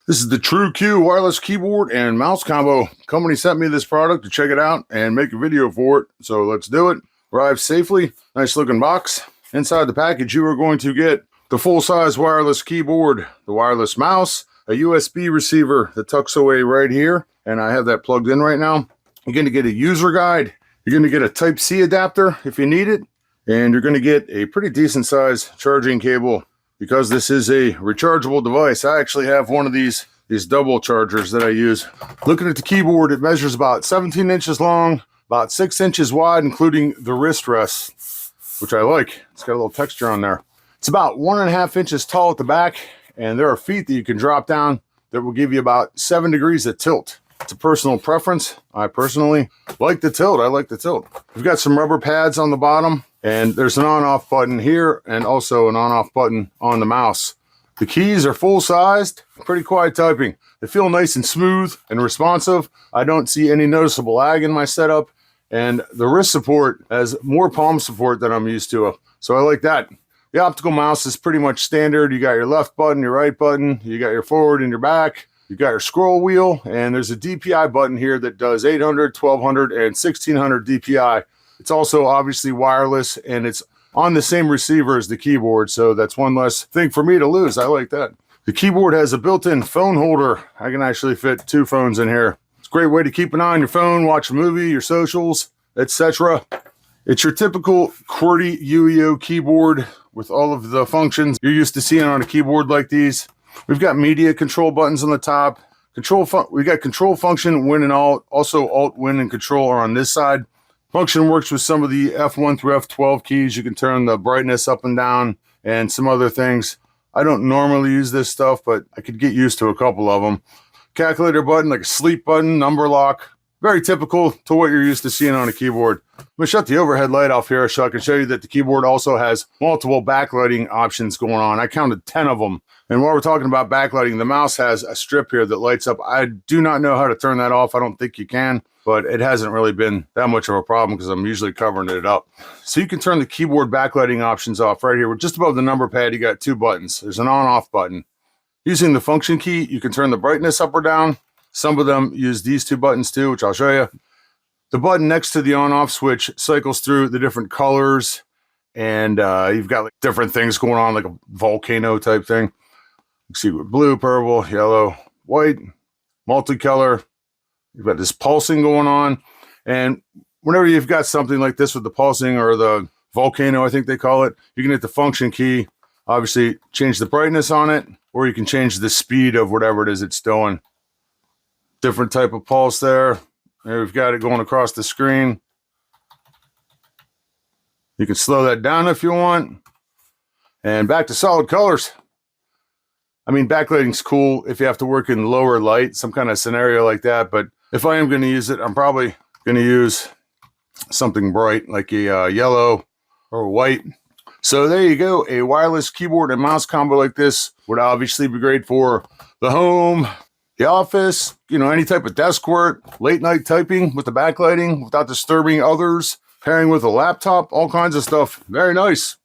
This is the Trueque wireless keyboard and mouse combo. Company sent me this product to check it out and make a video for it. So let's do it. Arrived safely. Nice looking box. Inside the package, you are going to get the full-size wireless keyboard, the wireless mouse, a USB receiver that tucks away right here, and I have that plugged in right now. You're going to get a user guide. You're going to get a Type-C adapter if you need it, and you're going to get a pretty decent size charging cable. Because this is a rechargeable device, I actually have one of these double chargers that I use. Looking at the keyboard, it measures about 17 inches long, about 6 inches wide, including the wrist rest, which I like. It's got a little texture on there. It's about 1.5 inches tall at the back, and there are feet that you can drop down that will give you about 7 degrees of tilt. It's a personal preference. I personally like the tilt. I like the tilt. We've got some rubber pads on the bottom, and there's an on-off button here and also an on-off button on the mouse. The keys are full-sized, pretty quiet typing. They feel nice and smooth and responsive. I don't see any noticeable lag in my setup, and the wrist support has more palm support than I'm used to, so I like that. The optical mouse is pretty much standard. You got your left button, your right button, you got your forward and your back. You got your scroll wheel, and there's a DPI button here that does 800, 1200, and 1600 DPI. It's also obviously wireless, and it's on the same receiver as the keyboard, so that's one less thing for me to lose. I like that. The keyboard has a built-in phone holder. I can actually fit 2 phones in here. It's a great way to keep an eye on your phone, watch a movie, your socials, etc. It's your typical QWERTY UEO keyboard with all of the functions you're used to seeing on a keyboard like these. We've got media control buttons on the top. We got control function, win and alt. Also alt, win, and control are on this side. Function works with some of the F1 through F12 keys. You can turn the brightness up and down and some other things. I don't normally use this stuff, but I could get used to a couple of them. Calculator button, like a sleep button, number lock. Very typical to what you're used to seeing on a keyboard. I'm going to shut the overhead light off here so I can show you that the keyboard also has multiple backlighting options going on. I counted 10 of them. And while we're talking about backlighting, the mouse has a strip here that lights up. I do not know how to turn that off. I don't think you can, but it hasn't really been that much of a problem because I'm usually covering it up. So you can turn the keyboard backlighting options off right here. We're just above the number pad. You got 2 buttons. There's an on-off button. Using the function key, you can turn the brightness up or down. Some of them use these 2 buttons too, which I'll show you. The button next to the on-off switch cycles through the different colors, and you've got like different things going on, like a volcano type thing. You can see with blue, purple, yellow, white, multicolor. You've got this pulsing going on, and whenever you've got something like this with the pulsing or the volcano, I think they call it, you can hit the function key, obviously change the brightness on it, or you can change the speed of whatever it is it's doing. Different type of pulse there. There we've got it going across the screen. You can slow that down if you want. And back to solid colors. I mean, backlighting's cool if you have to work in lower light, some kind of scenario like that. But if I am going to use it, I'm probably going to use something bright like a yellow or white. So there you go. A wireless keyboard and mouse combo like this would obviously be great for the home, the office, you know, any type of desk work, late night typing with the backlighting without disturbing others, pairing with a laptop, all kinds of stuff. Very nice.